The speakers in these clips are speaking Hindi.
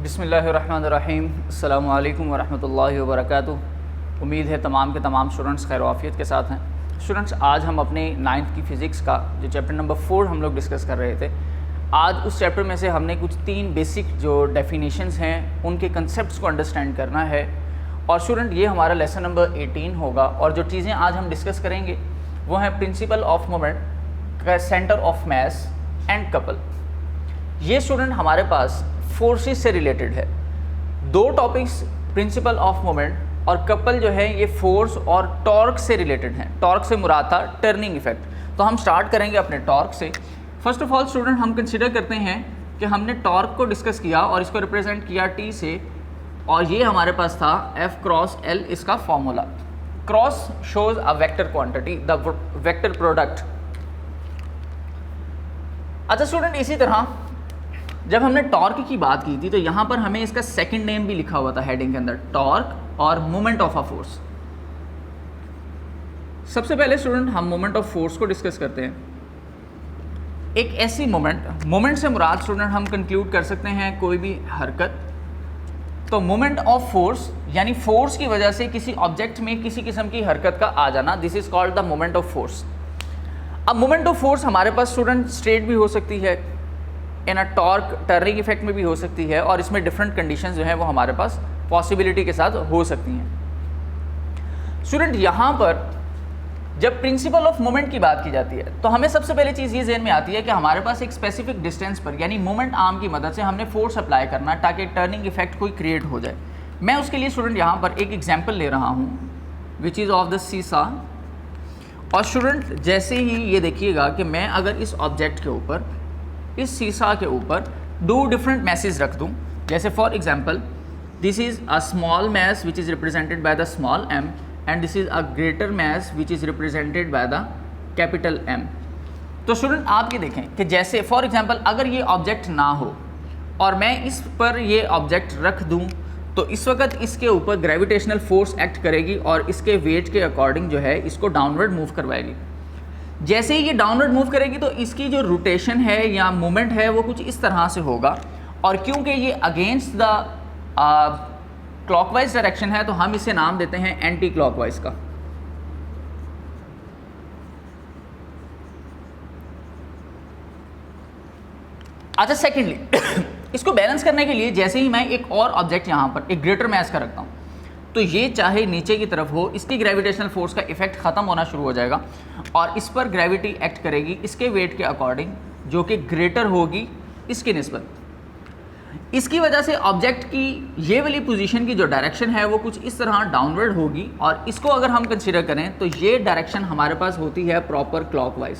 बिस्मिल्लाहिर्रहमानिर्रहीम अस्सलामु अलैकुम वरहमतुल्लाहि वबरकातुहू। उम्मीद है तमाम के तमाम स्टूडेंट्स खैर आफियत के साथ हैं। स्टूडेंट्स, आज हम अपने 9th की फ़िज़िक्स का जो चैप्टर नंबर 4 हम लोग डिस्कस कर रहे थे, आज उस चैप्टर में से हमने कुछ 3 बेसिक जो डेफिनेशंस हैं उनके कंसेप्ट्स को अंडरस्टैंड करना है। और स्टूडेंट, ये हमारा लेसन नंबर 18 होगा और जो चीज़ें आज हम डिस्कस करेंगे वो हैं principal of moment, centre of mass and couple. ये स्टूडेंट हमारे पास फोर्सेस से रिलेटेड है। 2 टॉपिक्स प्रिंसिपल ऑफ मोमेंट और कपल जो है ये फोर्स और टॉर्क से रिलेटेड हैं। टॉर्क से मुराद था टर्निंग इफेक्ट। तो हम स्टार्ट करेंगे अपने टॉर्क से। फर्स्ट ऑफ ऑल स्टूडेंट, हम कंसिडर करते हैं कि हमने टॉर्क को डिस्कस किया और इसको रिप्रेजेंट किया टी से, और ये हमारे पास था F क्रॉस L इसका formula. Cross shows a vector quantity, the vector product. अच्छा स्टूडेंट, इसी तरह जब हमने टॉर्क की बात की थी तो यहाँ पर हमें इसका सेकंड नेम भी लिखा हुआ था हेडिंग के अंदर, टॉर्क और मोमेंट ऑफ अ फोर्स। सबसे पहले स्टूडेंट हम मोमेंट ऑफ फोर्स को डिस्कस करते हैं। एक ऐसी मोमेंट से मुराद स्टूडेंट हम कंक्लूड कर सकते हैं कोई भी हरकत। तो मोमेंट ऑफ फोर्स यानी फोर्स की वजह से किसी ऑब्जेक्ट में किसी किस्म की हरकत का आ जाना, this is called the moment of force. अब मोमेंट ऑफ फोर्स हमारे पास स्टूडेंट स्ट्रेट भी हो सकती है, इन अ टॉर्क टर्निंग इफेक्ट में भी हो सकती है, और इसमें डिफरेंट कंडीशंस जो हैं वो हमारे पास पॉसिबिलिटी के साथ हो सकती हैं। स्टूडेंट, यहाँ पर जब प्रिंसिपल ऑफ मोमेंट की बात की जाती है तो हमें सबसे पहले चीज़ ये ज़हन में आती है कि हमारे पास एक स्पेसिफिक डिस्टेंस पर यानी मोमेंट आर्म की मदद से हमने फोर्स अप्लाई करना ताकि टर्निंग इफेक्ट कोई क्रिएट हो जाए। मैं उसके लिए स्टूडेंट यहाँ पर एक एग्जाम्पल ले रहा हूँ विच इज़ ऑफ द सीसा। और स्टूडेंट जैसे ही ये देखिएगा कि मैं अगर इस ऑब्जेक्ट के ऊपर, इस सीसा के ऊपर 2 डिफरेंट मैसेज रख दूं, जैसे for example this is a small mass which is represented by the small m and this is a greater mass which is represented by the capital M। तो स्टूडेंट आप ये देखें कि जैसे फॉर एग्जांपल अगर ये ऑब्जेक्ट ना हो और मैं इस पर ये ऑब्जेक्ट रख दूं तो इस वक्त इसके ऊपर ग्रेविटेशनल फोर्स एक्ट करेगी और इसके वेट के अकॉर्डिंग जो है इसको डाउनवर्ड मूव करवाएगी। जैसे ही ये डाउनवर्ड मूव करेगी तो इसकी जो रोटेशन है या मूवमेंट है वो कुछ इस तरह से होगा, और क्योंकि ये अगेंस्ट द क्लॉकवाइज डायरेक्शन है तो हम इसे नाम देते हैं एंटी क्लॉकवाइज का। अच्छा सेकेंडली इसको बैलेंस करने के लिए जैसे ही मैं एक और ऑब्जेक्ट यहाँ पर एक ग्रेटर मैस का रखता हूँ तो ये चाहे नीचे की तरफ हो, इसकी ग्रेविटेशनल फोर्स का इफेक्ट ख़त्म होना शुरू हो जाएगा और इस पर ग्रेविटी एक्ट करेगी इसके वेट के अकॉर्डिंग जो कि ग्रेटर होगी इसकी निस्बत। इसकी वजह से ऑब्जेक्ट की ये वाली पोजीशन की जो डायरेक्शन है वो कुछ इस तरह डाउनवर्ड होगी, और इसको अगर हम कंसीडर करें तो ये डायरेक्शन हमारे पास होती है प्रॉपर क्लॉकवाइज।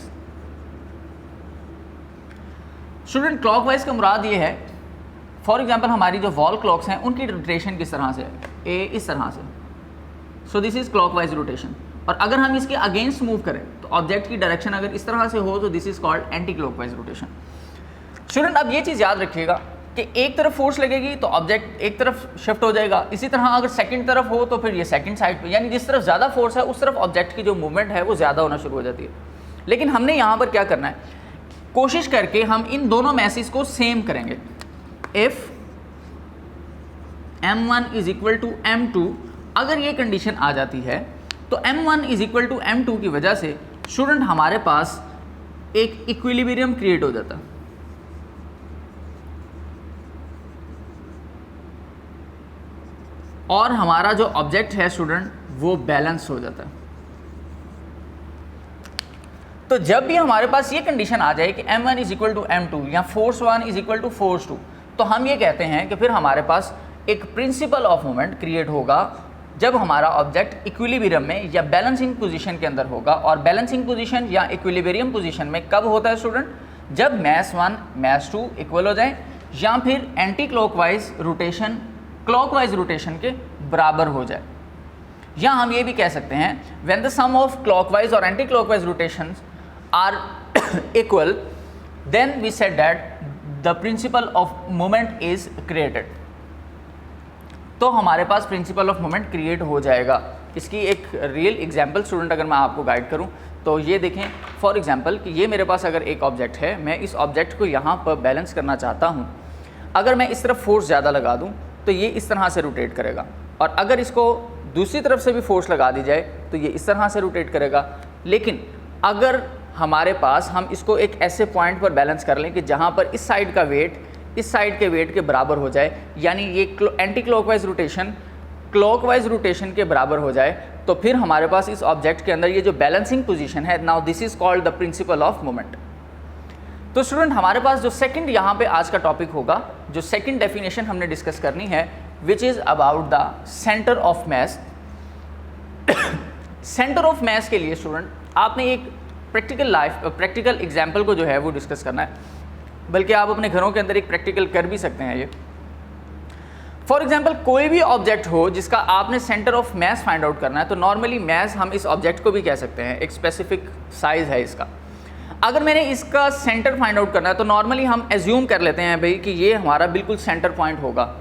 स्टूडेंट क्लॉकवाइज का मुराद ये है, फॉर एग्जाम्पल हमारी जो वॉल क्लॉक्स हैं उनकी रोटेशन किस तरह से है, ए इस तरह से, so this is clockwise rotation. और अगर हम इसके अगेंस्ट मूव करें तो ऑब्जेक्ट की डायरेक्शन अगर इस तरह से हो तो this is called anti clockwise rotation. Student अब ये चीज़ याद रखिएगा कि एक तरफ फोर्स लगेगी तो ऑब्जेक्ट एक तरफ शिफ्ट हो जाएगा, इसी तरह अगर सेकंड तरफ हो तो फिर ये सेकंड साइड पे, यानी जिस तरफ ज़्यादा फोर्स है उस तरफ ऑब्जेक्ट की जो मूवमेंट है वो ज़्यादा होना शुरू हो जाती है। लेकिन हमने यहाँ पर क्या करना है, कोशिश करके हम इन दोनों मैसेज को सेम करेंगे। If m1 is equal to m2, अगर ये कंडीशन आ जाती है तो m1 is equal to m2 की वजह से स्टूडेंट हमारे पास एक इक्विलिब्रियम क्रिएट हो जाता है। और हमारा जो ऑब्जेक्ट है स्टूडेंट वो बैलेंस हो जाता है। तो जब भी हमारे पास ये कंडीशन आ जाए कि m1 is equal to m2 या force 1 is equal to force 2, तो हम ये कहते हैं कि फिर हमारे पास एक प्रिंसिपल ऑफ मोमेंट क्रिएट होगा जब हमारा ऑब्जेक्ट इक्विलिब्रियम में या बैलेंसिंग पोजीशन के अंदर होगा। और बैलेंसिंग पोजीशन या इक्विलिब्रियम पोजीशन में कब होता है स्टूडेंट, जब मैस 1 मैस 2 इक्वल हो जाए या फिर anti clockwise rotation clockwise rotation के बराबर हो जाए। या हम ये भी कह सकते हैं when the sum of clockwise और anti clockwise rotations are equal then we said that the principal of moment is created. तो हमारे पास प्रिंसिपल ऑफ मोमेंट क्रिएट हो जाएगा। इसकी एक रियल एग्जांपल स्टूडेंट अगर मैं आपको गाइड करूं तो ये देखें, फॉर एग्जांपल कि ये मेरे पास अगर एक ऑब्जेक्ट है, मैं इस ऑब्जेक्ट को यहाँ पर बैलेंस करना चाहता हूँ। अगर मैं इस तरफ फोर्स ज़्यादा लगा दूं तो ये इस तरह से रोटेट करेगा, और अगर इसको दूसरी तरफ से भी फोर्स लगा दी जाए तो ये इस तरह से रोटेट करेगा। लेकिन अगर हमारे पास हम इसको एक ऐसे पॉइंट पर बैलेंस कर लें कि जहाँ पर इस साइड का वेट इस साइड के वेट के बराबर हो जाए, यानी ये anti clockwise rotation clockwise rotation के बराबर हो जाए, तो फिर हमारे पास इस ऑब्जेक्ट के अंदर ये जो बैलेंसिंग पोजीशन है, now this is called the principal of moment. तो स्टूडेंट हमारे पास जो सेकंड यहाँ पे आज का टॉपिक होगा, जो सेकंड डेफिनेशन हमने डिस्कस करनी है, which is about the centre of mass. Centre of मास के लिए स्टूडेंट आपने एक प्रैक्टिकल एग्जाम्पल को जो है वो डिस्कस करना है, बल्कि आप अपने घरों के अंदर एक प्रैक्टिकल कर भी सकते हैं। ये फॉर एग्जाम्पल कोई भी ऑब्जेक्ट हो जिसका आपने centre of mass find out करना है, तो नॉर्मली मास हम इस ऑब्जेक्ट को भी कह सकते हैं, एक स्पेसिफिक साइज है इसका। अगर मैंने इसका सेंटर फाइंड आउट करना है तो नॉर्मली हम एज्यूम कर लेते हैं भाई कि ये हमारा बिल्कुल सेंटर पॉइंट होगा,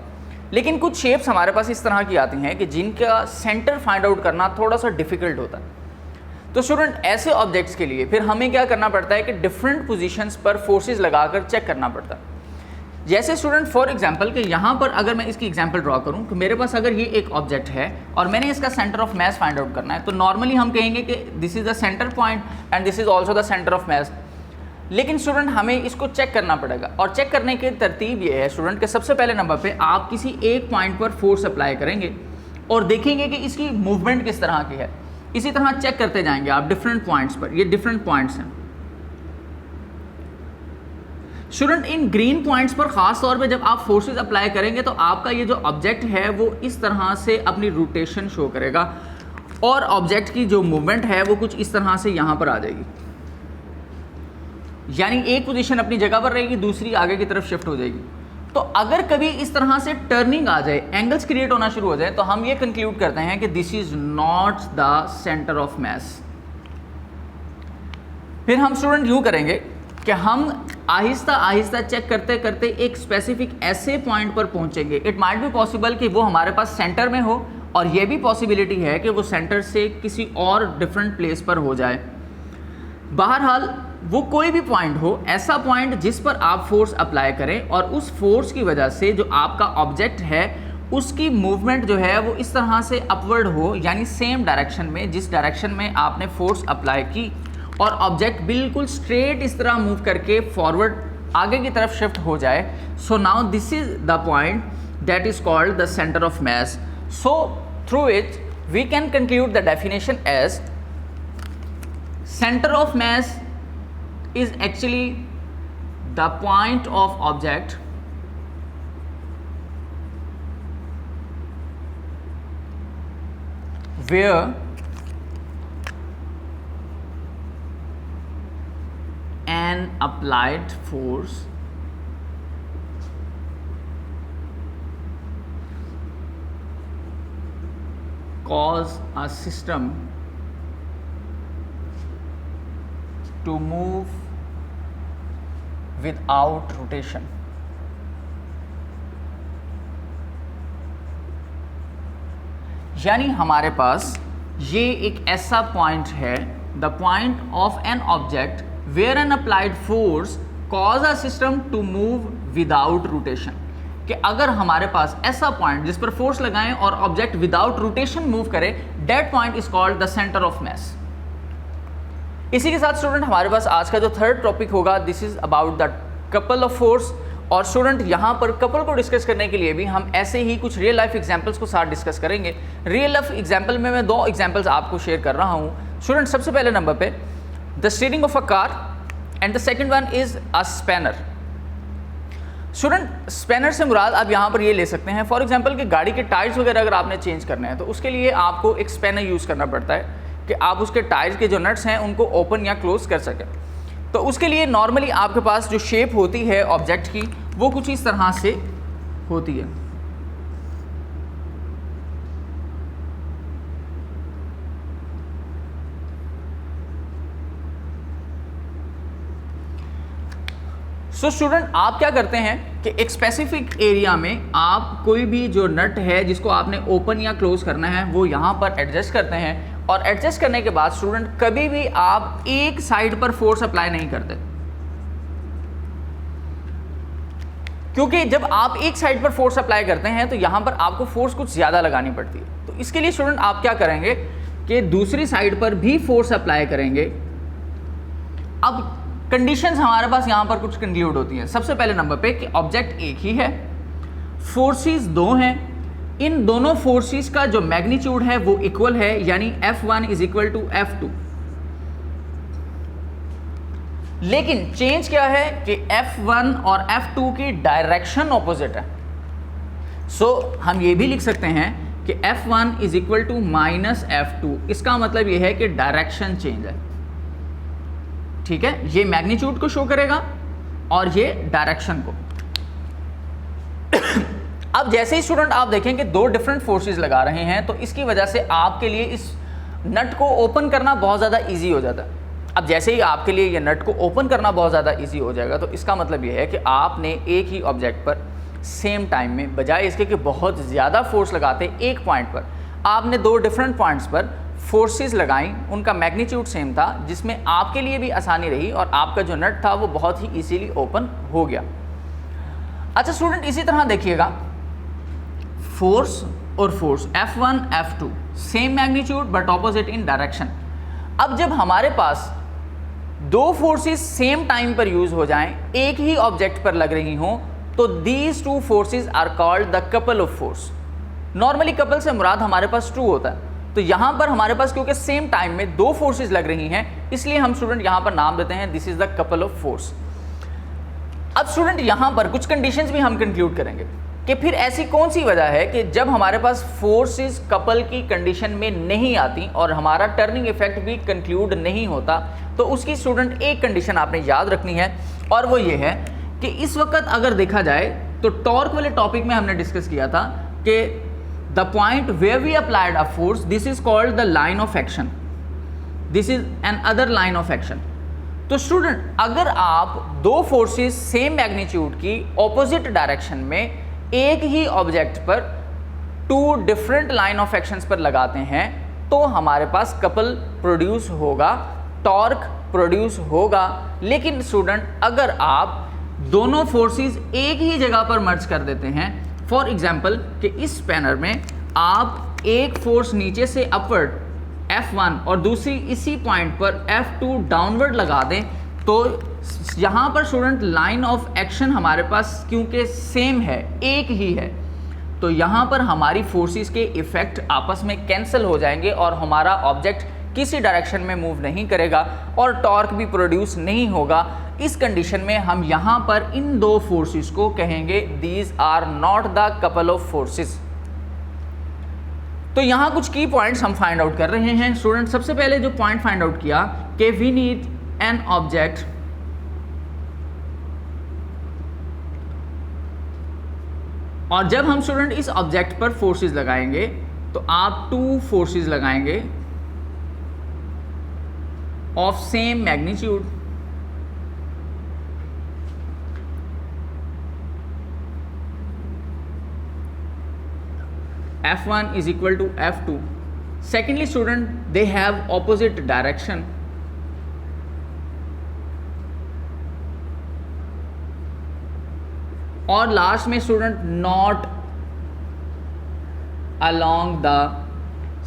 लेकिन कुछ शेप्स हमारे पास इस तरह की आती हैं कि जिनका सेंटर फाइंड आउट करना थोड़ा सा डिफिकल्ट होता है। तो स्टूडेंट ऐसे ऑब्जेक्ट्स के लिए फिर हमें क्या करना पड़ता है कि डिफरेंट पोजीशंस पर फोर्सेस लगाकर चेक करना पड़ता है। जैसे स्टूडेंट फॉर एग्जांपल कि यहाँ पर अगर मैं इसकी एग्जांपल ड्रॉ करूँ कि मेरे पास अगर ये एक ऑब्जेक्ट है और मैंने इसका centre of mass find out करना है, तो नॉर्मली हम कहेंगे कि this is the centre point and this is also the centre of मास। लेकिन स्टूडेंट हमें इसको चेक करना पड़ेगा, और चेक करने की तरतीब ये है स्टूडेंट के सबसे पहले नंबर पे आप किसी एक पॉइंट पर फोर्स अप्लाई करेंगे और देखेंगे कि इसकी मूवमेंट किस तरह की है। इसी तरह चेक करते जाएंगे आप डिफरेंट पॉइंट्स पर, ये डिफरेंट पॉइंट्स हैं स्टूडेंट। इन ग्रीन पॉइंट्स पर खास तौर पे जब आप फोर्सेस अप्लाई करेंगे तो आपका ये जो ऑब्जेक्ट है वो इस तरह से अपनी रोटेशन शो करेगा, और ऑब्जेक्ट की जो मूवमेंट है वो कुछ इस तरह से यहाँ पर आ जाएगी, यानी एक पोजीशन अपनी जगह पर रहेगी, दूसरी आगे की तरफ शिफ्ट हो जाएगी। तो अगर कभी इस तरह से टर्निंग आ जाए, एंगल्स क्रिएट होना शुरू हो जाए, तो हम ये कंक्लूड करते हैं कि this is not the centre of मास। फिर हम स्टूडेंट यूं करेंगे कि हम आहिस्ता आहिस्ता चेक करते करते एक स्पेसिफिक ऐसे पॉइंट पर पहुंचेंगे, इट माइट बी पॉसिबल कि वो हमारे पास सेंटर में हो, और ये भी पॉसिबिलिटी है कि वो सेंटर से किसी और डिफरेंट प्लेस पर हो जाए। बहरहाल वो कोई भी पॉइंट हो, ऐसा पॉइंट जिस पर आप फोर्स अप्लाई करें और उस फोर्स की वजह से जो आपका ऑब्जेक्ट है उसकी मूवमेंट जो है वो इस तरह से अपवर्ड हो, यानी सेम डायरेक्शन में जिस डायरेक्शन में आपने फोर्स अप्लाई की, और ऑब्जेक्ट बिल्कुल स्ट्रेट इस तरह मूव करके फॉरवर्ड आगे की तरफ शिफ्ट हो जाए। So now this is the point that is called the centre of mass. So through it we can conclude the definition as center of mass is actually the point of object where an applied force cause a system to move without rotation। यानी हमारे पास ये एक ऐसा पॉइंट है, the point of an object where an applied force cause a system to move without rotation, कि अगर हमारे पास ऐसा पॉइंट जिस पर फोर्स लगाएं और ऑब्जेक्ट विदाउट रोटेशन मूव करे, that point is called the centre of मास। इसी के साथ स्टूडेंट हमारे पास आज का जो थर्ड टॉपिक होगा, this is about the couple of force. और स्टूडेंट यहाँ पर कपल को डिस्कस करने के लिए भी हम ऐसे ही कुछ रियल लाइफ एग्जांपल्स को साथ डिस्कस करेंगे। रियल लाइफ एग्जांपल में मैं 2 एग्जांपल्स आपको शेयर कर रहा हूँ स्टूडेंट। सबसे पहले नंबर पे the steering of a car and the second one is a spanner. Student spanner से मुराद आप यहाँ पर ये ले सकते हैं, फॉर एग्जाम्पल कि गाड़ी के टायर्स वगैरह अगर आपने चेंज करने हैं तो उसके लिए आपको एक स्पैनर यूज़ करना पड़ता है कि आप उसके टायर्स के जो नट्स हैं उनको ओपन या क्लोज कर सकें। तो उसके लिए नॉर्मली आपके पास जो शेप होती है ऑब्जेक्ट की वो कुछ इस तरह से होती है। सो स्टूडेंट आप क्या करते हैं कि एक स्पेसिफिक एरिया में आप कोई भी जो नट है जिसको आपने ओपन या क्लोज करना है वो यहाँ पर एडजस्ट करते हैं, और एडजस्ट करने के बाद स्टूडेंट कभी भी आप एक साइड पर फोर्स अप्लाई नहीं करते। क्योंकि जब आप एक साइड पर फोर्स अप्लाई करते हैं तो यहाँ पर आपको फोर्स कुछ ज़्यादा लगानी पड़ती है। तो इसके लिए स्टूडेंट आप क्या करेंगे कि दूसरी साइड पर भी फोर्स अप्लाई करेंगे। अब कंडीशंस हमारे पास यहाँ पर कुछ कंक्लूड होती हैं। सबसे पहले नंबर पे कि ऑब्जेक्ट एक ही है, फोर्सेस दो हैं, इन दोनों फोर्सेस का जो मैग्नीट्यूड है वो इक्वल है, यानी F1 is equal to F2। लेकिन चेंज क्या है कि F1 और F2 की डायरेक्शन ऑपोजिट है। सो हम ये भी लिख सकते हैं कि F1 is equal to minus F2। इसका मतलब ये है कि डायरेक्शन चेंज है, ठीक है। ये मैग्नीट्यूड को शो करेगा और ये डायरेक्शन को। अब जैसे ही स्टूडेंट आप देखें कि दो डिफरेंट फोर्सेस लगा रहे हैं तो इसकी वजह से आपके लिए इस नट को ओपन करना बहुत ज़्यादा इजी हो जाता है। अब जैसे ही आपके लिए ये नट को ओपन करना बहुत ज़्यादा इजी हो जाएगा तो इसका मतलब ये है कि आपने एक ही ऑब्जेक्ट पर सेम टाइम में, बजाय इसके कि बहुत ज़्यादा फोर्स लगाते एक पॉइंट पर, आपने दो डिफरेंट पॉइंट्स पर फोर्सेस लगाई, उनका मैग्नीट्यूड सेम था, जिसमें आपके लिए भी आसानी रही और आपका जो नट था वो बहुत ही इजीली ओपन हो गया। अच्छा स्टूडेंट, इसी तरह देखिएगा, फोर्स और force F1 F2 same magnitude but opposite in direction. अब जब हमारे पास दो फोर्सेस सेम टाइम पर यूज हो जाएं, एक ही ऑब्जेक्ट पर लग रही हों, तो these two forces are called the couple of force. Normally couple से मुराद हमारे पास टू होता है, तो यहां पर हमारे पास क्योंकि सेम टाइम में दो फोर्सेस लग रही हैं, इसलिए हम स्टूडेंट यहां पर नाम देते हैं this is the couple of force. अब स्टूडेंट यहां पर कुछ कंडीशंस भी हम कंक्लूड करेंगे कि फिर ऐसी कौन सी वजह है कि जब हमारे पास फोर्सेस कपल की कंडीशन में नहीं आती और हमारा टर्निंग इफेक्ट भी कंक्लूड नहीं होता, तो उसकी स्टूडेंट एक कंडीशन आपने याद रखनी है और वो ये है कि इस वक्त अगर देखा जाए तो टॉर्क वाले टॉपिक में हमने डिस्कस किया था कि the point where we applied a force, this is called the line of action, this is another line of action. तो स्टूडेंट अगर आप दो फोर्सेस सेम मैग्नीट्यूड की ऑपोजिट डायरेक्शन में एक ही ऑब्जेक्ट पर two different line of actions पर लगाते हैं तो हमारे पास कपल प्रोड्यूस होगा, टॉर्क प्रोड्यूस होगा। लेकिन स्टूडेंट अगर आप दोनों फोर्सेस एक ही जगह पर मर्ज कर देते हैं, फॉर एग्जांपल कि इस स्पैनर में आप एक फोर्स नीचे से अपवर्ड F1 और दूसरी इसी पॉइंट पर F2 डाउनवर्ड लगा दें, तो यहाँ पर स्टूडेंट लाइन ऑफ एक्शन हमारे पास क्योंकि सेम है, एक ही है, तो यहाँ पर हमारी फोर्सेस के इफेक्ट आपस में कैंसिल हो जाएंगे और हमारा ऑब्जेक्ट किसी डायरेक्शन में मूव नहीं करेगा और टॉर्क भी प्रोड्यूस नहीं होगा। इस कंडीशन में हम यहाँ पर इन दो फोर्सेस को कहेंगे these are not the couple of forces. तो यहाँ कुछ की पॉइंट्स हम फाइंड आउट कर रहे हैं स्टूडेंट। सबसे पहले जो पॉइंट फाइंड आउट किया कि वी नीड एन ऑब्जेक्ट और जब हम स्टूडेंट इस ऑब्जेक्ट पर फोर्सेस लगाएंगे तो आप टू फोर्सेस लगाएंगे of same magnitude. F1 is equal to F2. Secondly, student, they have opposite direction. और लास्ट में student not along the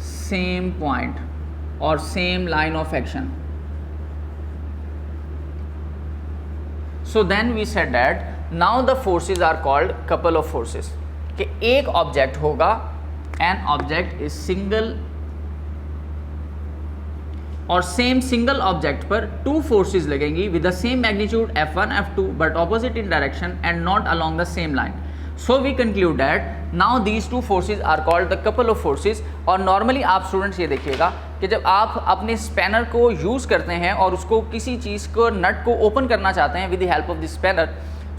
same point or same line of action. So then we said that now the forces are called couple of forces. कि एक ऑब्जेक्ट होगा, an object is single और सेम सिंगल ऑब्जेक्ट पर टू फोर्सेस लगेंगी with the same magnitude F1 F2 but opposite in direction and not along the same line. So we conclude that now these two forces are called the couple of forces. और नॉर्मली आप स्टूडेंट्स ये देखिएगा कि जब आप अपने स्पैनर को यूज़ करते हैं और उसको किसी चीज़ को नट को ओपन करना चाहते हैं with the help of the spanner,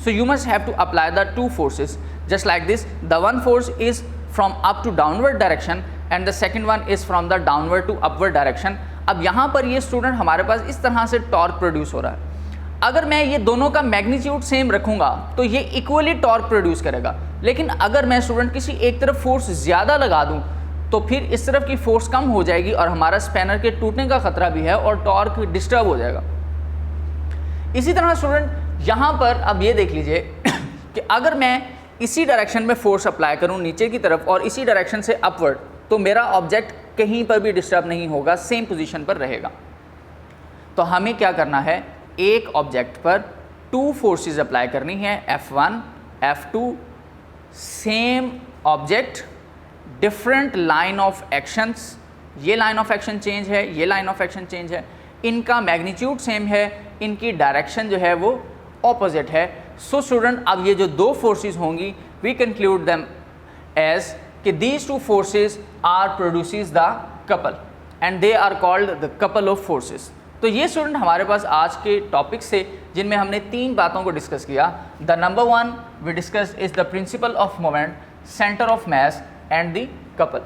so you must have to apply the two forces just like this. The one force is from up to downward direction and the second one is from the downward to upward direction. अब यहाँ पर ये स्टूडेंट हमारे पास इस तरह से टॉर्क प्रोड्यूस हो रहा है। अगर मैं ये दोनों का मैग्नीट्यूड सेम रखूँगा तो ये इक्वली टॉर्क प्रोड्यूस करेगा, लेकिन अगर मैं स्टूडेंट किसी एक तरफ फोर्स ज़्यादा लगा दूँ तो फिर इस तरफ की फोर्स कम हो जाएगी और हमारा स्पैनर के टूटने का खतरा भी है और टॉर्क डिस्टर्ब हो जाएगा। इसी तरह स्टूडेंट यहाँ पर अब ये देख लीजिए कि अगर मैं इसी डायरेक्शन में फोर्स अप्लाई करूं नीचे की तरफ और इसी डायरेक्शन से अपवर्ड, तो मेरा ऑब्जेक्ट कहीं पर भी डिस्टर्ब नहीं होगा, सेम पोजीशन पर रहेगा। तो हमें क्या करना है, एक ऑब्जेक्ट पर 2 फोर्सेस अप्लाई करनी है, F1 F2, same object different line of actions, ये लाइन ऑफ एक्शन चेंज है, ये लाइन ऑफ एक्शन चेंज है, इनका मैग्नीट्यूड सेम है, इनकी डायरेक्शन जो है वो ऑपोजिट है। सो स्टूडेंट अब ये जो 2 फोर्सेस होंगी वी कंक्लूड देम एज कि these 2 forces are produces the couple and they are called the couple of forces. तो ये स्टूडेंट हमारे पास आज के टॉपिक से जिनमें हमने 3 बातों को डिस्कस किया। The number 1 we discuss is the principal of moment, centre of mass and the couple.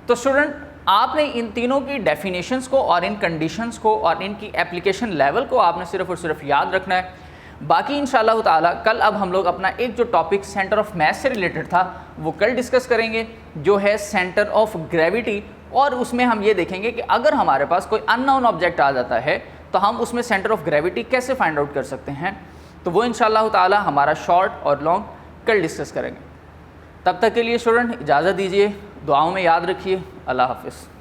तो स्टूडेंट आपने इन तीनों की डेफिनेशंस को और इन कंडीशंस को और इनकी एप्लीकेशन लेवल को आपने सिर्फ और सिर्फ याद रखना है। बाकी इंशाअल्लाह ताला कल अब हम लोग अपना एक जो टॉपिक सेंटर ऑफ मास से रिलेटेड था वो कल डिस्कस करेंगे, जो है सेंटर ऑफ ग्रेविटी। और उसमें हम ये देखेंगे कि अगर हमारे पास कोई अननोन ऑब्जेक्ट आ जाता है तो हम उसमें सेंटर ऑफ ग्रेविटी कैसे फाइंड आउट कर सकते हैं। तो वो इंशाअल्लाह ताला हमारा शॉर्ट और लॉन्ग कल डिस्कस करेंगे। तब तक के लिए स्टूडेंट इजाज़त दीजिए, दुआओं में याद रखिए। अल्लाह हाफ़िज़।